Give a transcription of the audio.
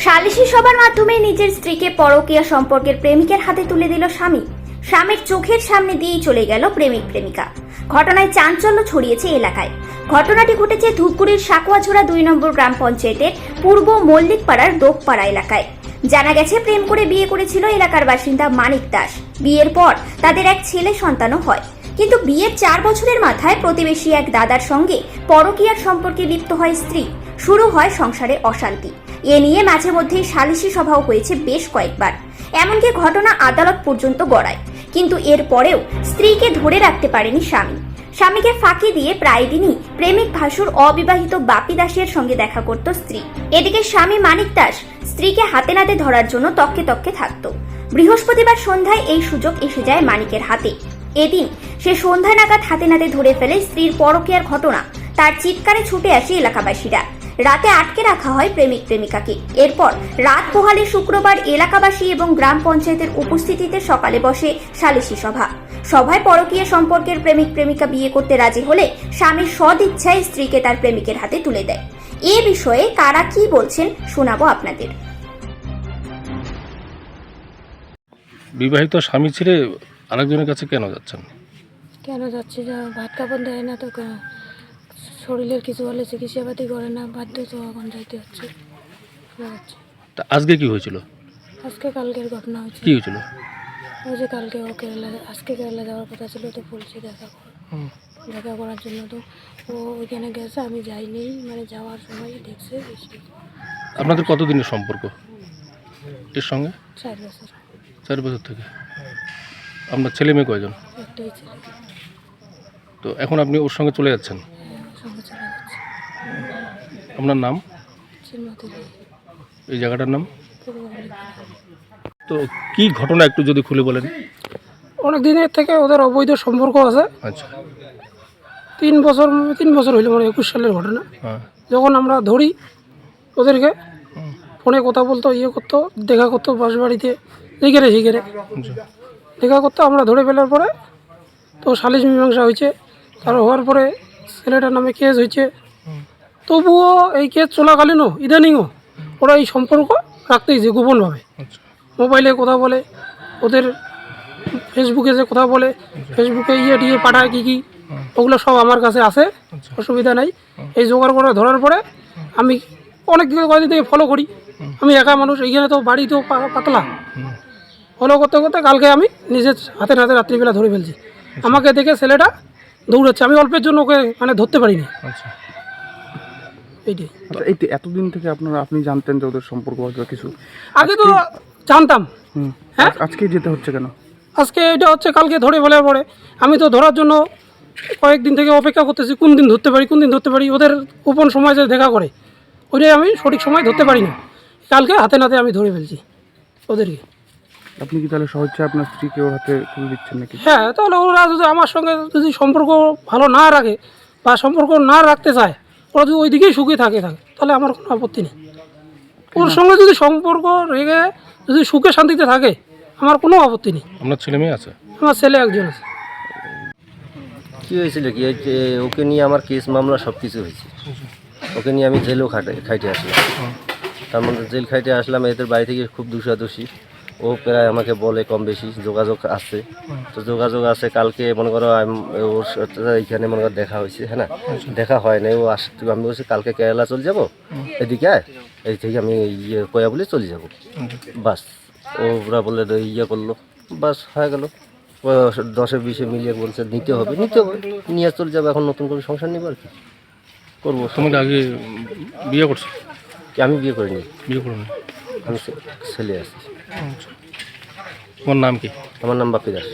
সালিশি সভার মাধ্যমে নিজের স্ত্রীকে পরকীয়া সম্পর্কের প্রেমিকের হাতে তুলে দিল স্বামী। স্বামীর চোখের সামনে দিয়েই চলে গেল প্রেমিক প্রেমিকা। ঘটনায় চাঞ্চল্য ছড়িয়েছে এলাকায়। ঘটনাটি ঘটেছে ধূপগুড়ির সাকুয়াঝোড়া 2 নম্বর গ্রাম পঞ্চায়েতের পূর্ব মল্লিকপাড়ার দোকপাড়া এলাকায়। জানা গেছে, প্রেম করে বিয়ে করেছিল এলাকার বাসিন্দা মানিক দাস। বিয়ের পর তাদের এক ছেলে সন্তানও হয়, কিন্তু বিয়ের 4 বছরের মাথায় প্রতিবেশী এক দাদার সঙ্গে পরকীয়ার সম্পর্কে লিপ্ত হয় স্ত্রী। শুরু হয় সংসারে অশান্তি। এ নিয়ে মাঝে মধ্যেই সালিশি সভাও হয়েছে বেশ কয়েকবার। এমনকি ঘটনা আদালত পর্যন্ত গড়ায়, কিন্তু এরপরেও স্ত্রীকে ধরে রাখতে পারেনি স্বামী। স্বামীকে ফাঁকি দিয়ে প্রায় দিনই প্রেমিক ভাসুর অবিবাহিত বাপি দাসের সঙ্গে দেখা করত স্ত্রী। এদিকে স্বামী মানিক দাস স্ত্রীকে হাতে নাতে ধরার জন্য তককে তককে থাকত। বৃহস্পতিবার সন্ধ্যায় এই সুযোগ এসে যায় মানিকের হাতে। এদিন সে সন্ধ্যা নাগাদ হাতে নাতে ধরে ফেলে স্ত্রীর পরকীয়ার ঘটনা। তার চিৎকারে ছুটে আসে এলাকাবাসীরা। রাতে আটকে রাখা হয় প্রেমিক প্রেমিকাকে। এরপর রাত পোহালে শুক্রবার এলাকাবাসী এবং গ্রাম পঞ্চায়েতের উপস্থিতিতে সকালে বসে সালিশি সভা। সভায় পরকীয়া সম্পর্কের প্রেমিক প্রেমিকা বিয়ে করতে রাজি হলে স্বামীর সদিচ্ছায় স্ত্রীকে তার প্রেমিকের হাতে তুলে দেয়। এ বিষয়ে কারা কি বলছেন শোনাবো আপনাদের। বিবাহিত স্বামী ছেড়ে আরেকজনের কাছে কেন যাচ্ছেন? কেন যাচ্ছে, যা ভাত কাপড় দেয় না তো, শরীরের কিছু হলে চিকিৎসাপাতি করে না, বাধ্য তো এখন যাইতে হচ্ছে। তা আজকে কি হয়েছিল? আজকে কালকের ঘটনা হয়েছে। কি হয়েছিল? ওই যে কালকে ও আজকে কেরালা যাওয়ার কথা ছিল, তো বলছি দেখা করার জন্য। তো ও ওইখানে গেছে, আমি যাইনি, মানে যাওয়ার সময় দেখছে। আপনাদের কতদিনের সম্পর্ক এর সঙ্গে? 4 বছর। 4 বছর থেকে। আপনার ছেলে মেয়ে কয়জন? একটাই ছেলে। তো এখন আপনি ওর সঙ্গে চলে যাচ্ছেন? সঙ্গে চলে যাচ্ছে। আপনার নাম? শ্রীমতী রায়। এই জায়গাটার নাম? পূর্ব মল্লিকপাড়া। তো কি ঘটনা একটু যদি খুলে বলেন। অনেক দিনের থেকে ওদের অবৈধ সম্পর্ক আছে। আচ্ছা। 3 বছর হইলো, মানে 21 সালের ঘটনা। হ্যাঁ। যখন আমরা ধরি ওদেরকে, ফোনে কথা বলতো, করতো, দেখা করতো বাস বাড়িতে, যেখানে দেখা করতো। আমরা ধরে ফেলার পরে তো সালিশ মীমাংসা হয়েছে। তার হওয়ার পরে ছেলেটার নামে কেস হয়েছে। তবুও এই কেস চলাকালীনও ইদানিংও ওরা এই সম্পর্ক রাখতেইছে গোপনভাবে। মোবাইলে কথা বলে, ওদের ফেসবুকে যে কথা বলে, ফেসবুকে দিয়ে পাঠায় কী ওগুলো সব আমার কাছে আছে, অসুবিধা নাই। এই জোগাড় করে ধরার পরে আমি অনেক কয়েকদিন থেকে ফলো করি। আমি একা মানুষ, এইখানে তো বাড়ি তো পাতলা। ফলো করতে করতে কালকে আমি নিজের হাতে নাতে রাত্রিবেলা ধরে ফেলছি। আমাকে দেখে ছেলেটা দৌড়াচ্ছে, আমি অল্পের জন্য ওকে মানে ধরতে পারিনি। এইটাই। এই এতদিন থেকে আপনি জানতেন যে ওদের সম্পর্ক কিছু? আগে তো জানতাম। হ্যাঁ, আজকে যেতে হচ্ছে কেন? আজকে এটা হচ্ছে কালকে ধরে ফেলার পরে আমি তো ধরার জন্য কয়েকদিন থেকে অপেক্ষা করতেছি, কোন দিন ধরতে পারি। ওদের গোপন সময় যে দেখা করে, ওইটাই আমি সঠিক সময় ধরতে পারি না। কালকে হাতে নাতে আমি ধরে ফেলছি ওদেরকে। আপনি কি তাহলে স্বেচ্ছায় আপনার স্ত্রীকে ওর হাতে তুলে দিচ্ছেন নাকি? হ্যাঁ, তাহলে ওরা যদি আমার সঙ্গে যদি সম্পর্ক ভালো না রাখে বা সম্পর্ক না রাখতে চায়, ওরা যদি ওই দিকেই সুখে থাকে তাহলে আমার কোনো আপত্তি নেই। ওর সঙ্গে যদি সম্পর্ক রেখে যদি সুখে শান্তিতে থাকে, আমার কোনো আপত্তি নেই। আপনার ছেলে মেয়ে আছে? আমার ছেলে একজন আছে। কী হয়েছিল কি, ওকে নিয়ে আমার কেস মামলা সব কিছু হয়েছে। ওকে নিয়ে আমি জেলও খাইটে আসলাম। তার মধ্যে জেল খাইটে আসলাম, এদের বাড়ি থেকে খুব দোষাদোষী। ও প্রায় আমাকে বলে কম বেশি যোগাযোগ আছে, তো যোগাযোগ আছে। কালকে মনে করো ওর সাথে এইখানে মনে করো দেখা হয়েছে। হ্যাঁ না, দেখা হয় নাই। ও আসতে, আমি বলছি কালকে কেরালা চলে যাবো, এদিকে এই থেকে আমি কয়া বলে চলে যাবো। বাস ওরা বলে করলো, বাস হয়ে গেল। 10-20 মিলিয়ে বলছে নিতে হবে, নিয়ে চলে যাবো। এখন নতুন করে সংসার নিব আর কি করবো। তোমাকে আগে বিয়ে করছো? আমি বিয়ে করিনি। বিয়ে করো না? আমি ছেলে আছি। তোমার নাম কি? আমার নাম বাপি দাস।